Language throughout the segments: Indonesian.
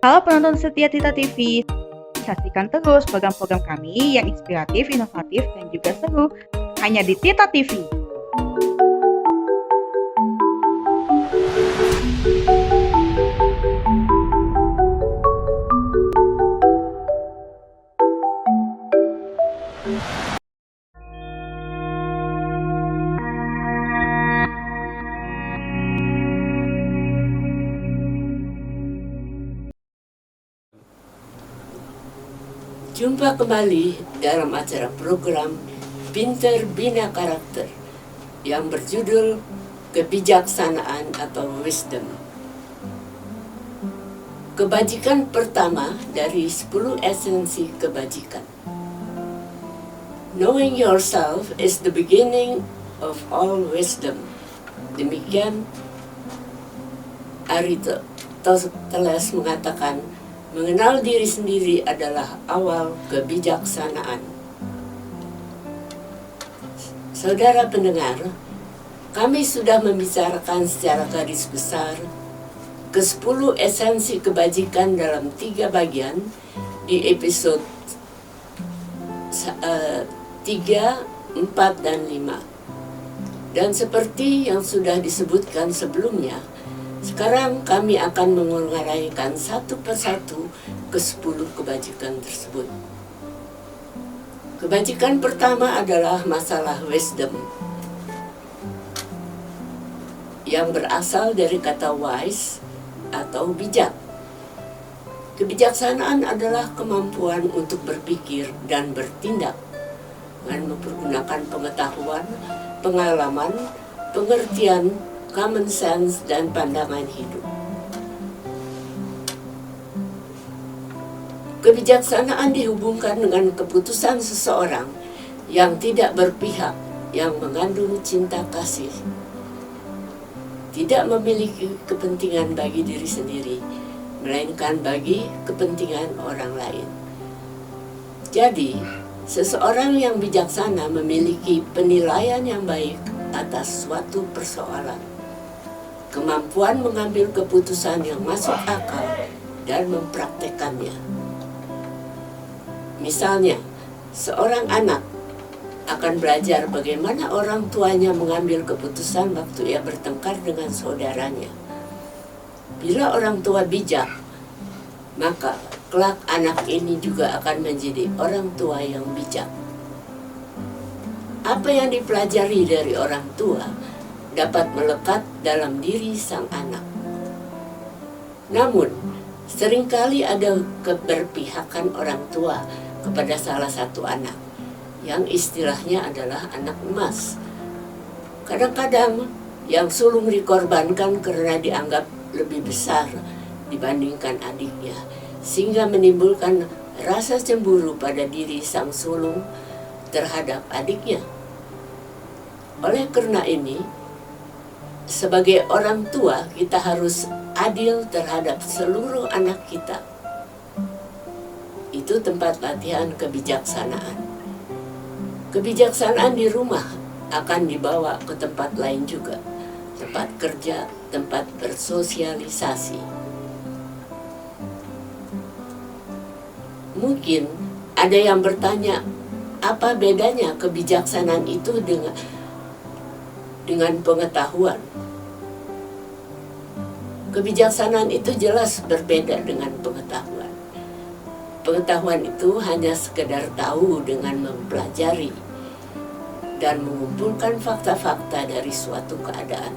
Halo penonton setia Tita TV, saksikan terus program-program kami yang inspiratif, inovatif, dan juga seru hanya di Tita TV. Jumpa kembali dalam acara program Pinter Bina Karakter yang berjudul Kebijaksanaan atau Wisdom. Kebajikan pertama dari 10 esensi kebajikan. Knowing yourself is the beginning of all wisdom. Demikian Aristoteles mengatakan, mengenal diri sendiri adalah awal kebijaksanaan. Saudara pendengar, kami sudah membicarakan secara garis besar ke-10 esensi kebajikan dalam 3 bagian di episode 3, 4, dan 5. Dan seperti yang sudah disebutkan sebelumnya, sekarang kami akan menguraikan satu persatu ke-10 kebajikan tersebut. Kebajikan pertama adalah masalah wisdom, yang berasal dari kata wise atau bijak. Kebijaksanaan adalah kemampuan untuk berpikir dan bertindak dengan mempergunakan pengetahuan, pengalaman, pengertian, common sense, dan pandangan hidup. Kebijaksanaan dihubungkan dengan keputusan seseorang yang tidak berpihak, yang mengandung cinta kasih, tidak memiliki kepentingan bagi diri sendiri, melainkan bagi kepentingan orang lain. Jadi, seseorang yang bijaksana memiliki penilaian yang baik atas suatu persoalan, kemampuan mengambil keputusan yang masuk akal dan mempraktekannya. Misalnya, seorang anak akan belajar bagaimana orang tuanya mengambil keputusan waktu ia bertengkar dengan saudaranya. Bila orang tua bijak, maka kelak anak ini juga akan menjadi orang tua yang bijak. Apa yang dipelajari dari orang tua dapat melekat dalam diri sang anak. Namun, seringkali ada keberpihakan orang tua kepada salah satu anak, yang istilahnya adalah anak emas. Kadang-kadang yang sulung dikorbankan karena dianggap lebih besar dibandingkan adiknya, sehingga menimbulkan rasa cemburu pada diri sang sulung terhadap adiknya. Oleh karena ini, sebagai orang tua, kita harus adil terhadap seluruh anak kita. Itu tempat latihan kebijaksanaan. Kebijaksanaan di rumah akan dibawa ke tempat lain juga, tempat kerja, tempat bersosialisasi. Mungkin ada yang bertanya, apa bedanya kebijaksanaan itu dengan pengetahuan? Kebijaksanaan itu jelas berbeda dengan pengetahuan. Pengetahuan itu hanya sekedar tahu dengan mempelajari dan mengumpulkan fakta-fakta dari suatu keadaan.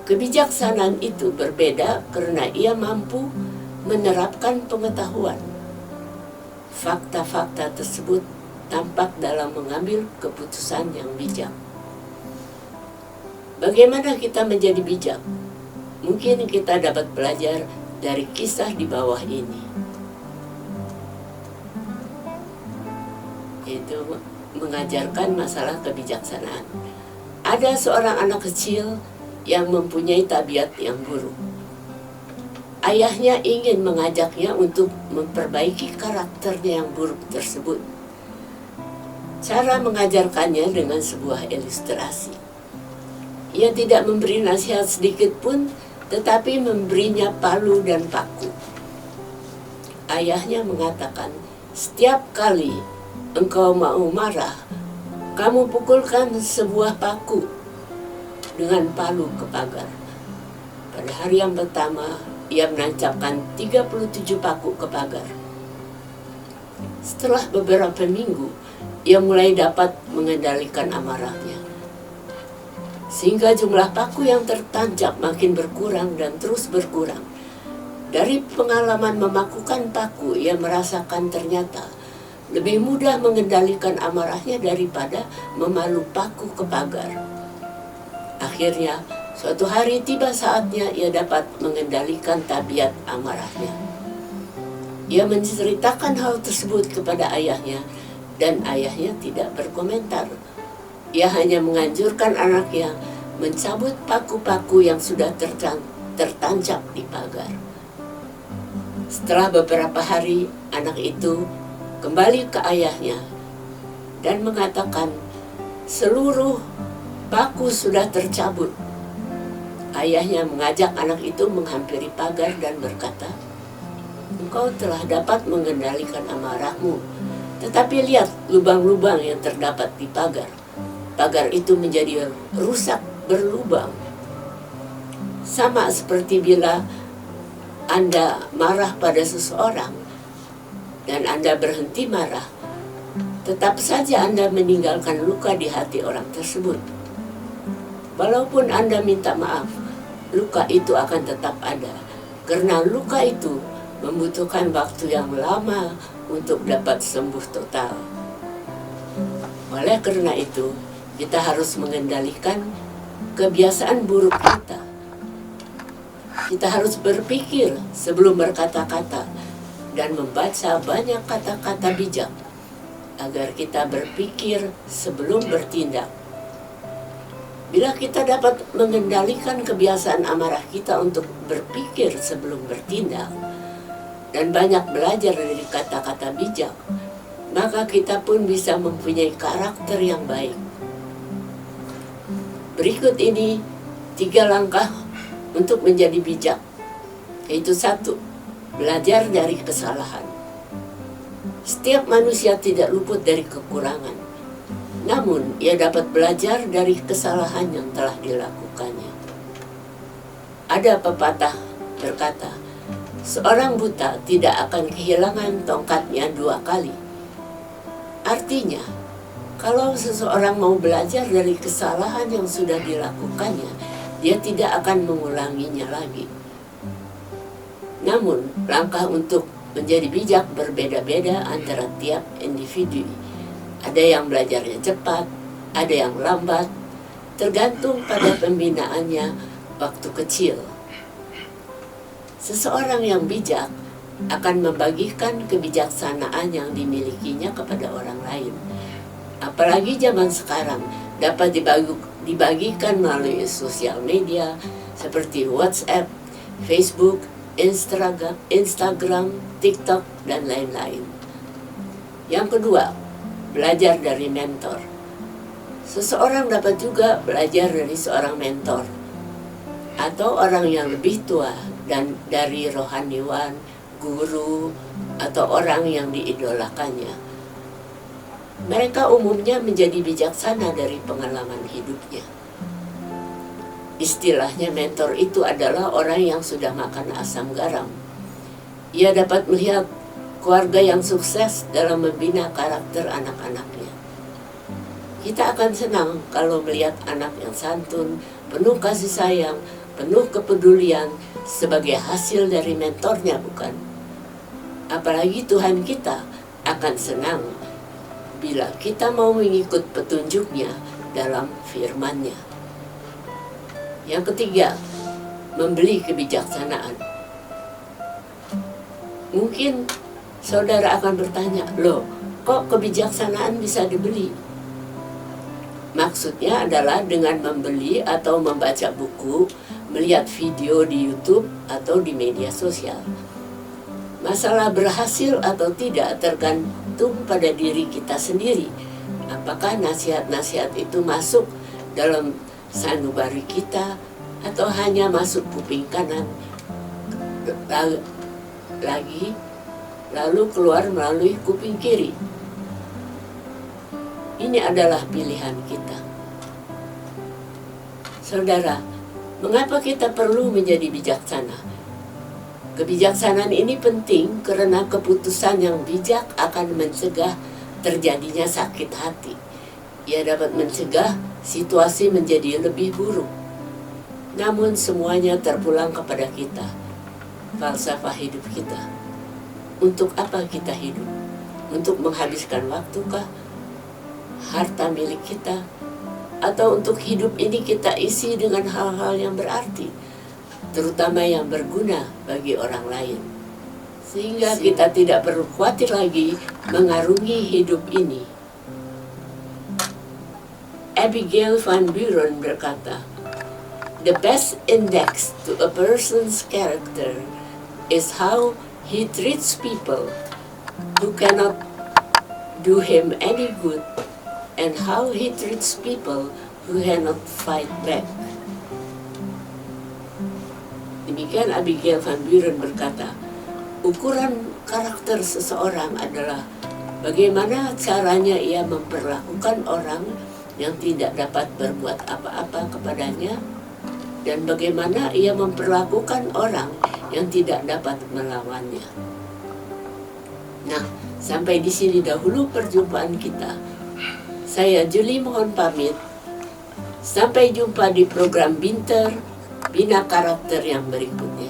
Kebijaksanaan itu berbeda karena ia mampu menerapkan pengetahuan. Fakta-fakta tersebut tampak dalam mengambil keputusan yang bijak. Bagaimana kita menjadi bijak? Mungkin kita dapat belajar dari kisah di bawah ini, yaitu mengajarkan masalah kebijaksanaan. Ada seorang anak kecil yang mempunyai tabiat yang buruk. Ayahnya ingin mengajaknya untuk memperbaiki karakternya yang buruk tersebut. Cara mengajarkannya dengan sebuah ilustrasi. Ia tidak memberi nasihat sedikit pun, tetapi memberinya palu dan paku. Ayahnya mengatakan, "Setiap kali engkau mau marah, kamu pukulkan sebuah paku dengan palu ke pagar." Pada hari yang pertama, ia menancapkan 37 paku ke pagar. Setelah beberapa minggu, ia mulai dapat mengendalikan amarahnya. Sehingga jumlah paku yang tertancap makin berkurang dan terus berkurang. Dari pengalaman memakukan paku, ia merasakan ternyata lebih mudah mengendalikan amarahnya daripada memalu paku ke pagar. Akhirnya, suatu hari tiba saatnya ia dapat mengendalikan tabiat amarahnya. Ia menceritakan hal tersebut kepada ayahnya, dan ayahnya tidak berkomentar. Ia hanya menganjurkan anaknya mencabut paku-paku yang sudah tertancap di pagar. Setelah beberapa hari, anak itu kembali ke ayahnya dan mengatakan, "Seluruh paku sudah tercabut." Ayahnya mengajak anak itu menghampiri pagar dan berkata, "Engkau telah dapat mengendalikan amarahmu, tetapi lihat lubang-lubang yang terdapat di pagar. Pagar itu menjadi rusak berlubang. Sama seperti bila Anda marah pada seseorang dan Anda berhenti marah, tetap saja Anda meninggalkan luka di hati orang tersebut. Walaupun Anda minta maaf, luka itu akan tetap ada, karena luka itu membutuhkan waktu yang lama untuk dapat sembuh total. Oleh karena itu, kita harus mengendalikan kebiasaan buruk kita. Kita harus berpikir sebelum berkata-kata dan membaca banyak kata-kata bijak agar kita berpikir sebelum bertindak. Bila kita dapat mengendalikan kebiasaan amarah kita untuk berpikir sebelum bertindak dan banyak belajar dari kata-kata bijak, maka kita pun bisa mempunyai karakter yang baik. Berikut ini 3 langkah untuk menjadi bijak, yaitu 1. Belajar dari kesalahan. Setiap manusia tidak luput dari kekurangan, namun ia dapat belajar dari kesalahan yang telah dilakukannya. Ada pepatah berkata, "Seorang buta tidak akan kehilangan tongkatnya 2 kali." Artinya, kalau seseorang mau belajar dari kesalahan yang sudah dilakukannya, dia tidak akan mengulanginya lagi. Namun, langkah untuk menjadi bijak berbeda-beda antara tiap individu. Ada yang belajarnya cepat, ada yang lambat, tergantung pada pembinaannya waktu kecil. Seseorang yang bijak akan membagikan kebijaksanaan yang dimilikinya kepada orang lain. Apalagi zaman sekarang dapat dibagikan melalui sosial media seperti WhatsApp, Facebook, Instagram, TikTok, dan lain-lain. Yang kedua, belajar dari mentor. Seseorang dapat juga belajar dari seorang mentor atau orang yang lebih tua dan dari rohaniwan, guru, atau orang yang diidolakannya. Mereka umumnya menjadi bijaksana dari pengalaman hidupnya. Istilahnya mentor itu adalah orang yang sudah makan asam garam. Ia dapat melihat keluarga yang sukses dalam membina karakter anak-anaknya. Kita akan senang kalau melihat anak yang santun, penuh kasih sayang, penuh kepedulian sebagai hasil dari mentornya, bukan? Apalagi Tuhan kita akan senang bila kita mau mengikut petunjuknya dalam firman-Nya. Yang ketiga, membeli kebijaksanaan. Mungkin saudara akan bertanya, "Loh, kok kebijaksanaan bisa dibeli?" Maksudnya adalah dengan membeli atau membaca buku, melihat video di YouTube atau di media sosial. Masalah berhasil atau tidak tergantung pada diri kita sendiri. Apakah nasihat-nasihat itu masuk dalam sanubari kita atau hanya masuk kuping kanan lagi lalu keluar melalui kuping kiri. Ini adalah pilihan kita. Saudara, mengapa kita perlu menjadi bijaksana? Kebijaksanaan ini penting karena keputusan yang bijak akan mencegah terjadinya sakit hati. Ia dapat mencegah situasi menjadi lebih buruk. Namun semuanya terpulang kepada kita, falsafah hidup kita. Untuk apa kita hidup? Untuk menghabiskan waktukah? Harta milik kita? Atau untuk hidup ini kita isi dengan hal-hal yang berarti, terutama yang berguna bagi orang lain, sehingga kita tidak perlu khawatir lagi mengarungi hidup ini. Abigail Van Buren berkata, "The best index to a person's character is how he treats people who cannot do him any good, and how he treats people who cannot fight back." Demikian Abigail Van Buren berkata, ukuran karakter seseorang adalah bagaimana caranya ia memperlakukan orang yang tidak dapat berbuat apa-apa kepadanya, dan bagaimana ia memperlakukan orang yang tidak dapat melawannya. Nah, sampai di sini dahulu perjumpaan kita. Saya Julie mohon pamit. Sampai jumpa di program Binter Bina Karakter yang berikutnya.